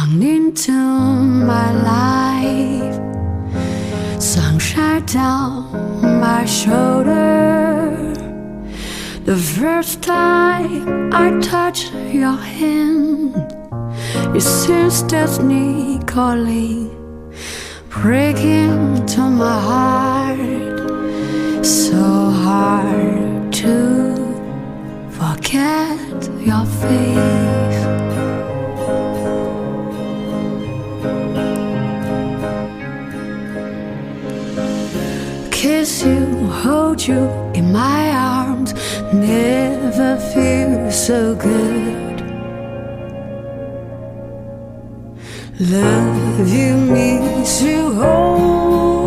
Come into my life, sunshine down my shoulder. The first time I touch your hand, it seems destiny calling, breaking to my heart. So hard to forget your face. Kiss you, hold you in my arms, never feel so good. Love you, miss you, hold